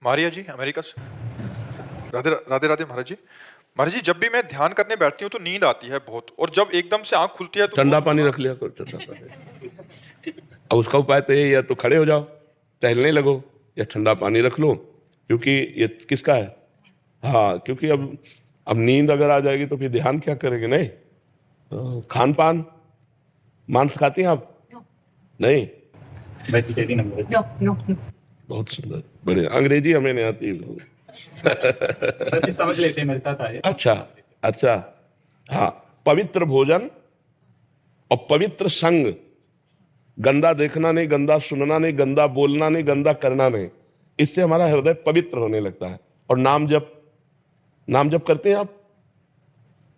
मारिया जी America से। राधे राधे राधे महाराज जी। महाराज जी, जब भी मैं ध्यान करने बैठती हूँ तो नींद आती है बहुत, और जब एकदम से आंख खुलती है तो ठंडा पानी रख लिया करो, ठंडा पानी। अब उसका उपाय तो यही है, तो खड़े हो जाओ, टहलने लगो, या ठंडा पानी रख लो, क्योंकि ये किसका है। हाँ, क्योंकि अब नींद अगर आ जाएगी तो फिर ध्यान क्या करेंगे। नहीं, तो खान पान, मांस खाती हैं आप? नहीं, बहुत सुंदर, बढ़िया। अंग्रेजी हमें नहीं आती। समझ लेते हैं, मेरे साथ आए। अच्छा अच्छा, हाँ। पवित्र भोजन और पवित्र संग, गंदा देखना नहीं, गंदा सुनना नहीं, गंदा बोलना नहीं, गंदा करना नहीं, इससे हमारा हृदय पवित्र होने लगता है। और नाम जप, नाम जप करते हैं आप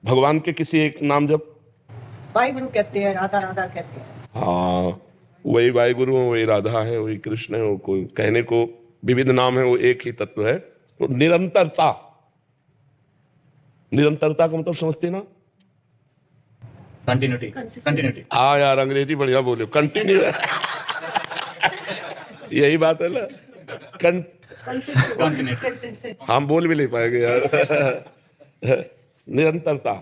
भगवान के किसी एक नाम जप? वाहिगुरु कहते हैं, राधा राधा कहते हैं। हाँ, वही वाहिगुरु है, वही राधा है, वही कृष्ण है। वो कोई कहने को विविध नाम है, वो एक ही तत्व है। तो निरंतरता, निरंतरता का मतलब समझते ना? Continuity, continuity. हाँ यार, अंग्रेजी बढ़िया बोले, कंटिन्यू। यही बात है ना, हम बोल भी नहीं पाएंगे यार। निरंतरता।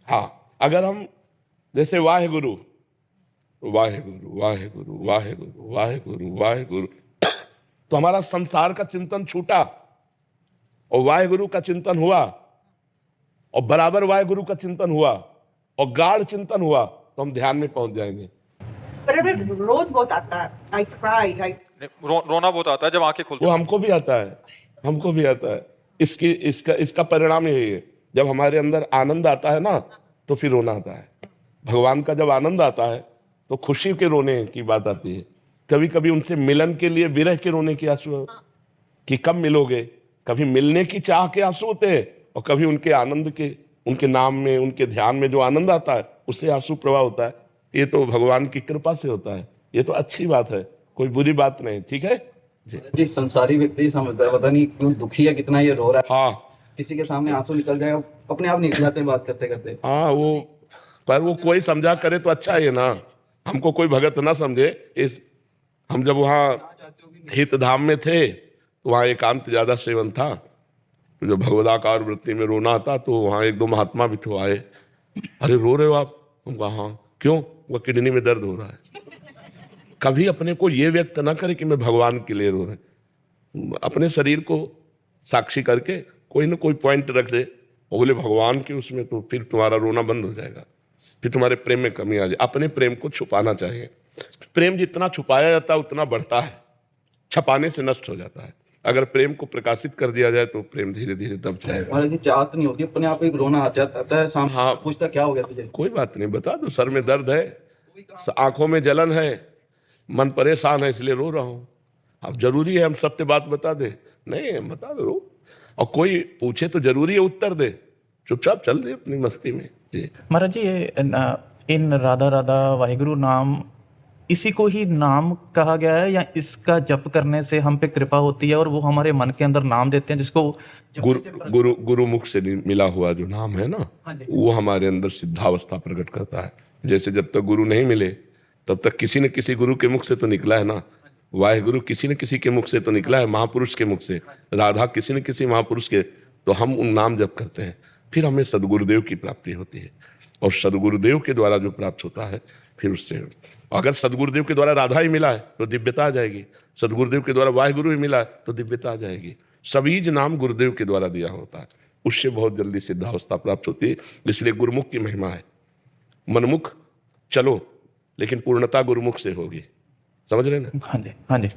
हाँ, अगर हम जैसे वाहेगुरु वाहेगुरु वाहेगुरु वाहेगुरु वाहेगुरु वाहेगुरु, तो हमारा संसार का चिंतन छूटा और वाहेगुरु का चिंतन हुआ, और बराबर वाहेगुरु का चिंतन हुआ और गाढ़ चिंतन हुआ, तो हम ध्यान में पहुंच जाएंगे। रोज बहुत आता है, I cry, रोना बहुत आता है जब आंखें खुलती वो हैं। हमको भी आता है, हमको भी आता है। इसका परिणाम यही है, जब हमारे अंदर आनंद आता है ना, तो फिर रोना आता है। भगवान का जब आनंद आता है तो खुशी के रोने की बात आती है। कभी कभी उनसे मिलन के लिए विरह के रोने की आंसू, कि कब मिलोगे। कभी मिलने की चाह के आंसू होते हैं, और कभी उनके आनंद के, उनके नाम में, उनके ध्यान में जो आनंद आता है, उससे आंसू प्रवाह होता है। ये तो भगवान की कृपा से होता है, ये तो अच्छी बात है, कोई बुरी बात नहीं। ठीक है जी, संसारी व्यक्ति समझता है, पता नहीं क्यों दुखी है, कितना ये रो रहा है। हाँ किसी के सामने आंसू निकल जाए, अपने आप निकल जाते हैं बात करते करते। हाँ, वो पर वो कोई समझा करे तो अच्छा है ना, हमको कोई भगत ना समझे। हम जब वहाँ हित धाम में थे तो वहाँ एकांत ज्यादा सेवन था, तो जब भगवदाकार वृत्ति में रोना था तो वहाँ एक दो महात्मा भी थे, आए, अरे रो रहे हो आप? हम कहा हाँ। क्यों? वो किडनी में दर्द हो रहा है। कभी अपने को ये व्यक्त ना करे कि मैं भगवान के लिए रो रहे, अपने शरीर को साक्षी करके कोई ना कोई पॉइंट रख दे, और बोले भगवान के उसमें, तो फिर तुम्हारा रोना बंद हो जाएगा, फिर तुम्हारे प्रेम में कमी आ जाए। अपने प्रेम को छुपाना चाहिए। प्रेम जितना छुपाया जाता है उतना बढ़ता है, छपाने से नष्ट हो जाता है। अगर प्रेम को प्रकाशित कर दिया जाए तो प्रेम धीरे धीरे दब जाएगा। महाराज जी, चाहत नहीं होती, अपने आप ही रोना आ जाता है। सामने हाँ, पूछता क्या हो गया तुझे? कोई बात नहीं, बता दो, सर में दर्द है, आंखों में जलन है, मन परेशान है, इसलिए रो रहा हूँ। अब जरूरी है हम सत्य बात बता दे? नहीं, बता दो। और कोई पूछे तो जरूरी है उत्तर दे? चुपचाप चल दे अपनी मस्ती में। जी महाराज जी, ये इन राधा राधा वाहिगुरु नाम, इसी को ही नाम कहा गया है, या इसका जप करने से हम पे कृपा होती है और वो हमारे मन के अंदर नाम देते हैं, जिसको गुरु मुख से मिला हुआ जो नाम है ना, वो हमारे अंदर सिद्धावस्था प्रकट करता है। जैसे जब तक गुरु नहीं मिले तब तक किसी न किसी गुरु के मुख से तो निकला है ना, वाहेगुरु किसी न किसी के मुख से तो निकला है, महापुरुष के मुख से, राधा किसी न किसी महापुरुष के, तो हम उन नाम जप करते हैं, फिर हमें सदगुरुदेव की प्राप्ति होती है। और सदगुरुदेव के द्वारा जो प्राप्त होता है, फिर उससे, अगर सदगुरुदेव के द्वारा राधा ही मिला है तो दिव्यता आ जाएगी, सदगुरुदेव के द्वारा वाहेगुरु ही मिला है तो दिव्यता आ जाएगी। सबीज नाम गुरुदेव के द्वारा दिया होता है, उससे बहुत जल्दी सिद्धावस्था प्राप्त होती है। इसलिए गुरुमुख की महिमा है। मनमुख चलो, लेकिन पूर्णता गुरुमुख से होगी। समझ रहे ना? हाँ जी, हाँ जी।